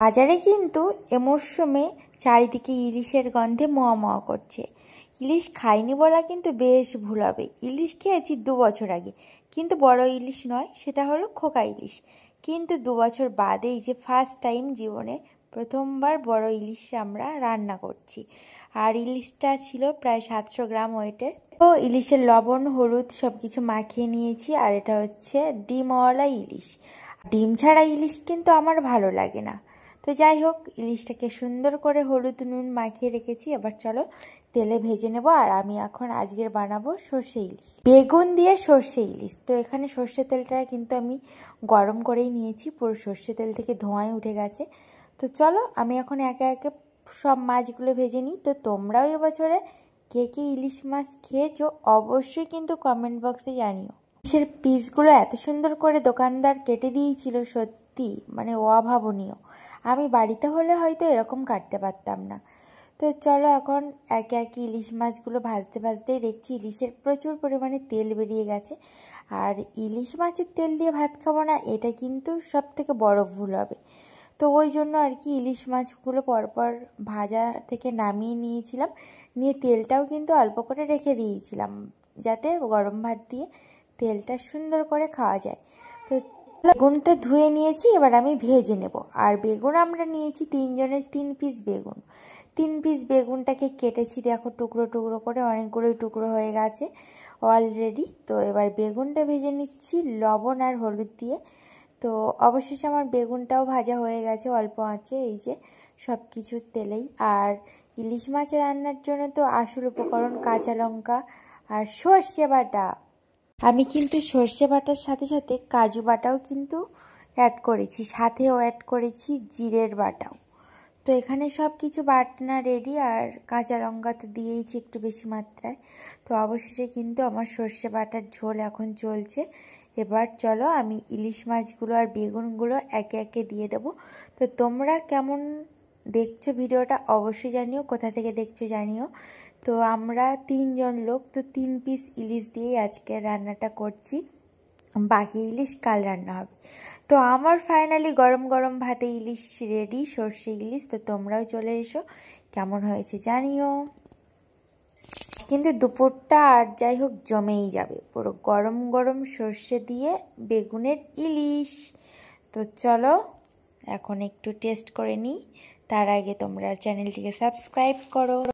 বাজারে কিন্তু এ মরশুমে চারিদিকে ইলিশের গন্ধে মোয়া মোয়া করছে। ইলিশ খাইনি বলা কিন্তু বেশ ভুল হবে। ইলিশ খেয়েছি 2 বছর আগে, কিন্তু বড় ইলিশ নয়, সেটা হলো খোকা ইলিশ। কিন্তু 2 বছর বাদে এই যে ফার্স্ট টাইম জীবনে প্রথমবার বড় ইলিশ আমরা রান্না করছি। আর ইলিশটা ছিল প্রায় 700 গ্রাম ওয়েটের। তো ইলিশের লবণ হলুদ সব কিছু মাখিয়ে নিয়েছি। আর এটা হচ্ছে ডিমওয়ালা ইলিশ। ডিম ছাড়া ইলিশ কিন্তু আমার ভালো লাগে না। তো যাই হোক, ইলিশটাকে সুন্দর করে হলুদ নুন মাখিয়ে রেখেছি। এবার চলো তেলে ভেজে নেব। আর আমি এখন আজকের বানাবো সর্ষে ইলিশ, বেগুন দিয়ে সর্ষে ইলিশ। তো এখানে সর্ষে তেলটা কিন্তু আমি গরম করেই নিয়েছি, পুরো সর্ষে তেল থেকে ধোঁয়ায় উঠে গেছে। তো চলো আমি এখন একে একে সব মাছগুলো ভেজে নিই। তো তোমরাও এবছরে কে কে ইলিশ মাছ খেয়েছো অবশ্যই কিন্তু কমেন্ট বক্সে জানিও। ইলিশের পিসগুলো এত সুন্দর করে দোকানদার কেটে দিয়েছিল, সত্যি মানে অভাবনীয়। আমি বাড়িতে হলে হয়তো এরকম কাটতে পারতাম না। তো চলো এখন একে একে ইলিশ মাছগুলো ভাজতে ভাজতেই দেখছি ইলিশের প্রচুর পরিমাণে তেল বেরিয়ে গেছে। আর ইলিশ মাছের তেল দিয়ে ভাত খাবো না, এটা কিন্তু সব থেকে বড় ভুল হবে। তো ওই জন্য আর কি ইলিশ মাছগুলো পরপর ভাজা থেকে নামিয়ে নিয়েছিলাম, নিয়ে তেলটাও কিন্তু অল্প করে রেখে দিয়েছিলাম, যাতে গরম ভাত দিয়ে তেলটা সুন্দর করে খাওয়া যায়। তো বেগুনটা ধুয়ে নিয়েছি, এবার আমি ভেজে নেব। আর বেগুন আমরা নিয়েছি 3 জনের 3 পিস বেগুন। 3 পিস বেগুনটাকে কেটেছি, দেখো টুকরো টুকরো করে, অনেকগুলোই টুকরো হয়ে গেছে অলরেডি। তো এবার বেগুনটা ভেজে নিচ্ছি লবণ আর হলুদ দিয়ে। তো অবশেষে আমার বেগুনটাও ভাজা হয়ে গেছে অল্প আঁচে, এই যে সব কিছুর তেলেই। আর ইলিশ মাছ রান্নার জন্য তো আসল উপকরণ কাঁচা লঙ্কা আর সর্ষে বাটা। আমি কিন্তু সর্ষে বাটার সাথে সাথে কাজু বাটাও কিন্তু অ্যাড করেছি, সাথেও অ্যাড করেছি জিরের বাটাও। তো এখানে সব কিছু বাটনা রেডি। আর কাঁচা লঙ্কা তো দিয়েইছি একটু বেশি মাত্রায়। তো অবশেষে কিন্তু আমার সর্ষে বাটার ঝোল এখন চলছে। এবার চলো আমি ইলিশ মাছগুলো আর বেগুনগুলো একে একে দিয়ে দেবো। তো তোমরা কেমন দেখছো ভিডিওটা অবশ্যই জানিও, কোথা থেকে দেখছো জানিও। তো আমরা 3 জন লোক, তো 3 পিস ইলিশ দিয়েই আজকে রান্নাটা করছি, বাকি ইলিশ কাল রান্না হবে। তো আমার ফাইনালি গরম গরম ভাতে ইলিশ রেডি, সর্ষে ইলিশ। তো তোমরাও চলে এসো, কেমন হয়েছে জানিও। কিন্তু দুপুরটা আর যাই হোক জমেই যাবে, পুরো গরম গরম সর্ষে দিয়ে বেগুনের ইলিশ। তো চলো এখন একটু টেস্ট করে নিই, তার আগে তোমরা চ্যানেলটিকে সাবস্ক্রাইব করো।